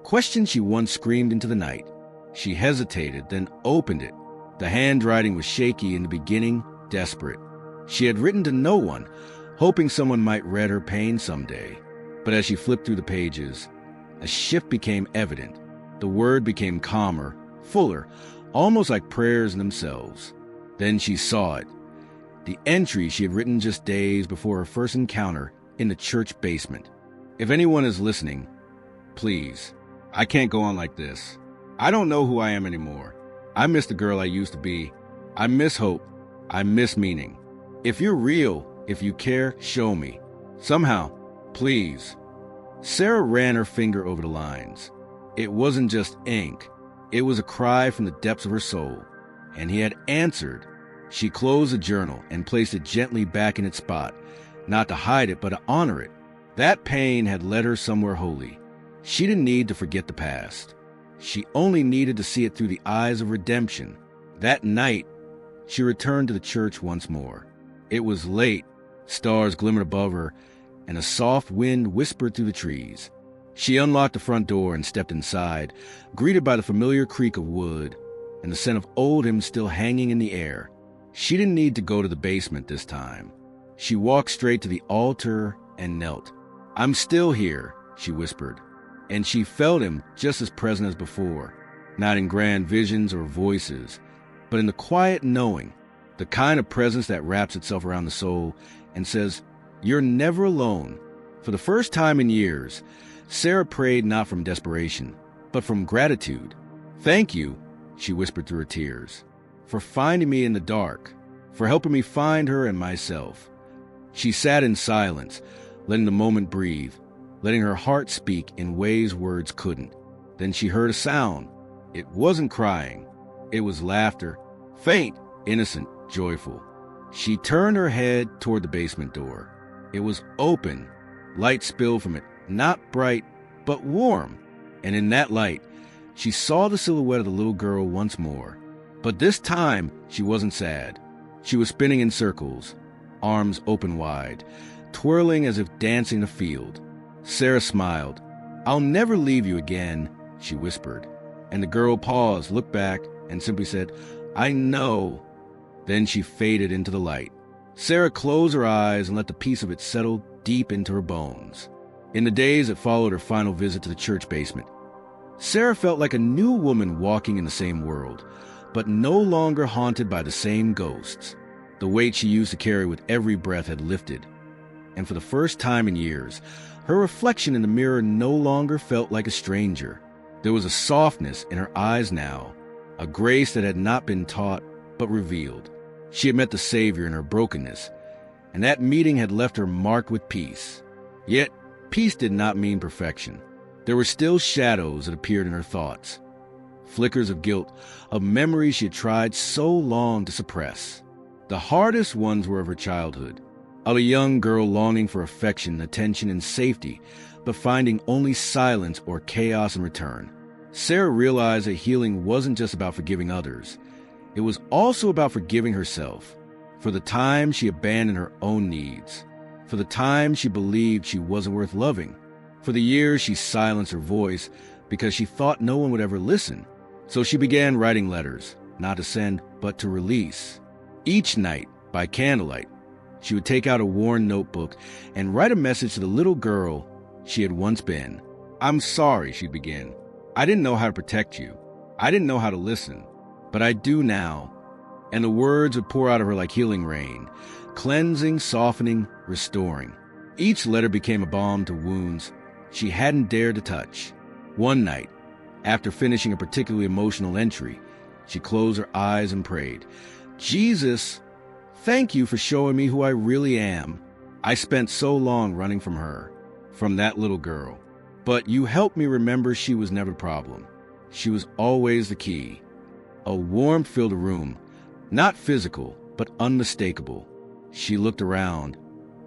[SPEAKER 1] questions she once screamed into the night. She hesitated, then opened it. The handwriting was shaky in the beginning, desperate. She had written to no one, hoping someone might read her pain someday. But as she flipped through the pages, a shift became evident. The word became calmer, fuller, almost like prayers in themselves. Then she saw it. The entry she had written just days before her first encounter in the church basement. "If anyone is listening, please, I can't go on like this. I don't know who I am anymore. I miss the girl I used to be. I miss hope. I miss meaning. If you're real, if you care, show me. Somehow, please." Sarah ran her finger over the lines. It wasn't just ink. It was a cry from the depths of her soul. And he had answered. She closed the journal and placed it gently back in its spot, not to hide it, but to honor it. That pain had led her somewhere holy. She didn't need to forget the past. She only needed to see it through the eyes of redemption. That night, she returned to the church once more. It was late. Stars glimmered above her, and a soft wind whispered through the trees. She unlocked the front door and stepped inside, greeted by the familiar creak of wood and the scent of old hymns still hanging in the air. She didn't need to go to the basement this time. She walked straight to the altar and knelt. "I'm still here," she whispered. and she felt him just as present as before, not in grand visions or voices, but in the quiet knowing, the kind of presence that wraps itself around the soul and says, "You're never alone." For the first time in years, Sarah prayed not from desperation, but from gratitude. "Thank you," she whispered through her tears, "for finding me in the dark, for helping me find her and myself." She sat in silence, letting the moment breathe, letting her heart speak in ways words couldn't. Then she heard a sound. It wasn't crying. It was laughter, faint, innocent, joyful. She turned her head toward the basement door. It was open. Light spilled from it, not bright, but warm. And in that light, she saw the silhouette of the little girl once more. But this time, she wasn't sad. She was spinning in circles, arms open wide, twirling as if dancing a field. Sarah smiled. "I'll never leave you again," she whispered. And the girl paused, looked back, and simply said, "I know." Then she faded into the light. Sarah closed her eyes and let the peace of it settle deep into her bones. In the days that followed her final visit to the church basement, Sarah felt like a new woman walking in the same world, but no longer haunted by the same ghosts. The weight she used to carry with every breath had lifted, and for the first time in years, her reflection in the mirror no longer felt like a stranger. There was a softness in her eyes now, a grace that had not been taught but revealed. She had met the Savior in her brokenness, and that meeting had left her marked with peace. Yet, peace did not mean perfection. There were still shadows that appeared in her thoughts, flickers of guilt, of memories she had tried so long to suppress. The hardest ones were of her childhood, of a young girl longing for affection, attention, and safety, but finding only silence or chaos in return. Sarah realized that healing wasn't just about forgiving others. It was also about forgiving herself, for the time she abandoned her own needs, for the time she believed she wasn't worth loving, for the years she silenced her voice because she thought no one would ever listen. So she began writing letters, not to send, but to release. Each night, by candlelight, she would take out a worn notebook and write a message to the little girl she had once been. "I'm sorry," she'd begin. "I didn't know how to protect you. I didn't know how to listen. But I do now." And the words would pour out of her like healing rain, cleansing, softening, restoring. Each letter became a balm to wounds she hadn't dared to touch. One night, after finishing a particularly emotional entry, she closed her eyes and prayed, "Jesus, thank you for showing me who I really am. I spent so long running from her, from that little girl. But you helped me remember she was never the problem. She was always the key." A warmth filled the room, not physical, but unmistakable. She looked around,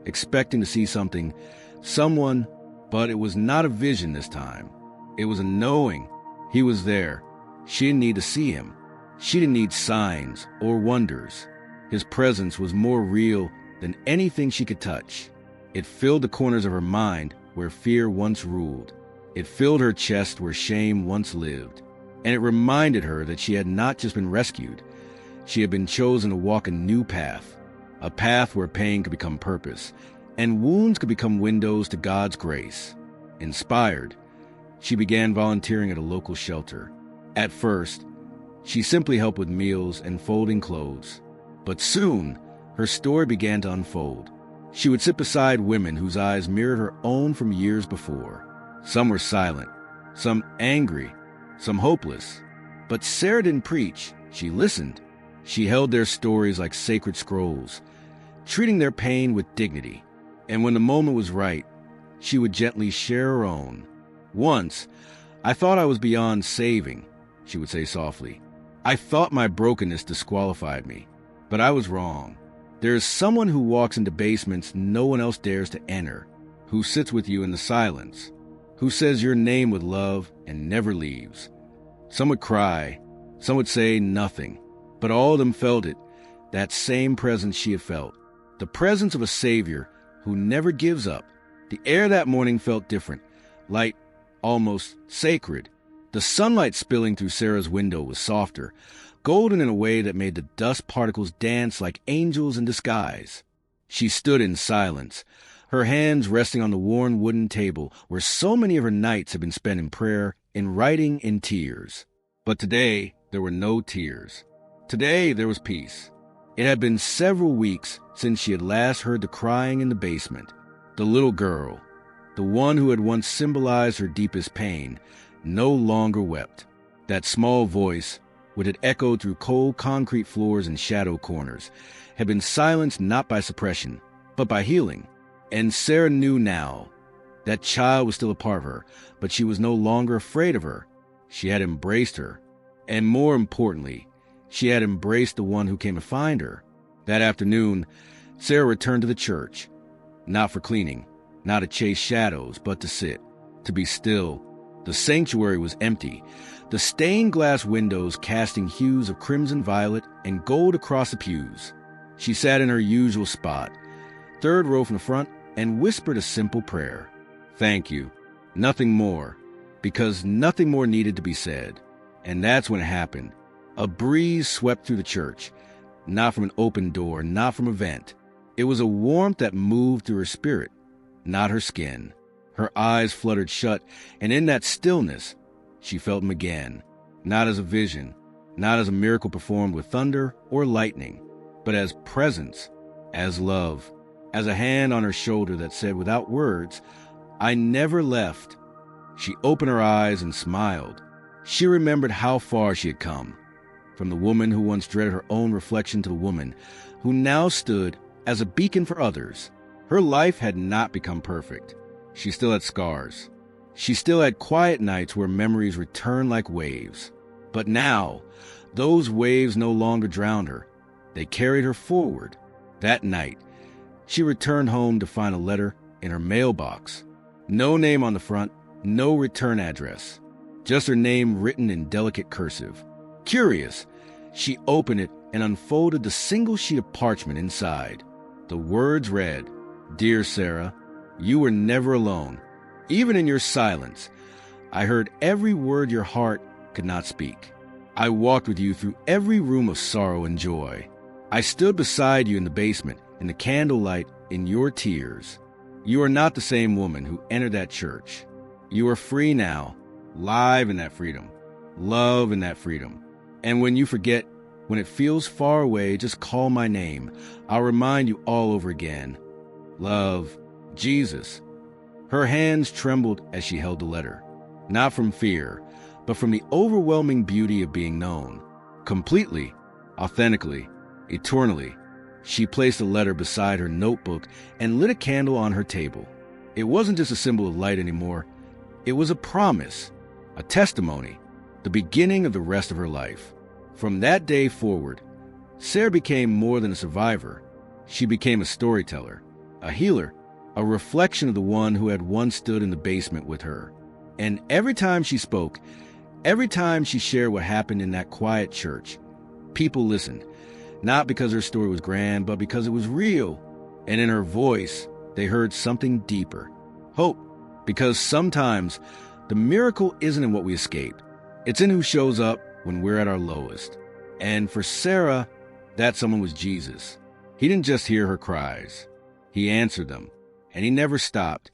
[SPEAKER 1] expecting to see something, someone, but it was not a vision this time. It was a knowing. He was there. She didn't need to see him. She didn't need signs or wonders. His presence was more real than anything she could touch. It filled the corners of her mind where fear once ruled. It filled her chest where shame once lived. And it reminded her that she had not just been rescued. She had been chosen to walk a new path, a path where pain could become purpose, and wounds could become windows to God's grace. Inspired, she began volunteering at a local shelter. At first, she simply helped with meals and folding clothes. But soon, her story began to unfold. She would sit beside women whose eyes mirrored her own from years before. Some were silent, some angry, some hopeless. But Sarah didn't preach. She listened. She held their stories like sacred scrolls, treating their pain with dignity. And when the moment was right, she would gently share her own. "Once, I thought I was beyond saving," she would say softly. "I thought my brokenness disqualified me, but I was wrong. There is someone who walks into basements no one else dares to enter, who sits with you in the silence, who says your name with love and never leaves." Some would cry, some would say nothing, but all of them felt it, that same presence she had felt, the presence of a Savior who never gives up. The air that morning felt different, light, almost sacred. The sunlight spilling through Sarah's window was softer, golden in a way that made the dust particles dance like angels in disguise. She stood in silence, her hands resting on the worn wooden table where so many of her nights had been spent in prayer, in writing, in tears. But today, there were no tears. Today, there was peace. It had been several weeks since she had last heard the crying in the basement. The little girl, the one who had once symbolized her deepest pain, no longer wept. That small voice, which had echoed through cold concrete floors and shadow corners, had been silenced not by suppression, but by healing. And Sarah knew now that child was still a part of her, but she was no longer afraid of her. She had embraced her. And more importantly, she had embraced the one who came to find her. That afternoon, Sarah returned to the church, not for cleaning, not to chase shadows, but to sit, to be still. The sanctuary was empty, the stained glass windows casting hues of crimson violet and gold across the pews. She sat in her usual spot, third row from the front, and whispered a simple prayer. Thank you. Nothing more, because nothing more needed to be said. And that's when it happened. A breeze swept through the church, not from an open door, not from a vent. It was a warmth that moved through her spirit, not her skin. Her eyes fluttered shut, and in that stillness, she felt him again, not as a vision, not as a miracle performed with thunder or lightning, but as presence, as love, as a hand on her shoulder that said without words, I never left. She opened her eyes and smiled. She remembered how far she had come, from the woman who once dreaded her own reflection to the woman who now stood as a beacon for others. Her life had not become perfect. She still had scars. She still had quiet nights where memories returned like waves. But now, those waves no longer drowned her. They carried her forward. That night, she returned home to find a letter in her mailbox. No name on the front, no return address. Just her name written in delicate cursive. Curious, she opened it and unfolded the single sheet of parchment inside. The words read, Dear Sarah, you were never alone. Even in your silence, I heard every word your heart could not speak. I walked with you through every room of sorrow and joy. I stood beside you in the basement, in the candlelight, in your tears. You are not the same woman who entered that church. You are free now, live in that freedom, love in that freedom. And when you forget, when it feels far away, just call my name. I'll remind you all over again. Love, Jesus. Her hands trembled as she held the letter, not from fear, but from the overwhelming beauty of being known. Completely, authentically, eternally, she placed the letter beside her notebook and lit a candle on her table. It wasn't just a symbol of light anymore. It was a promise, a testimony, the beginning of the rest of her life. From that day forward, Sarah became more than a survivor. She became a storyteller, a healer, a reflection of the one who had once stood in the basement with her. And every time she spoke, every time she shared what happened in that quiet church, people listened, not because her story was grand, but because it was real. And in her voice, they heard something deeper, hope, because sometimes the miracle isn't in what we escape. It's in who shows up when we're at our lowest. And for Sarah, that someone was Jesus. He didn't just hear her cries. He answered them, and he never stopped.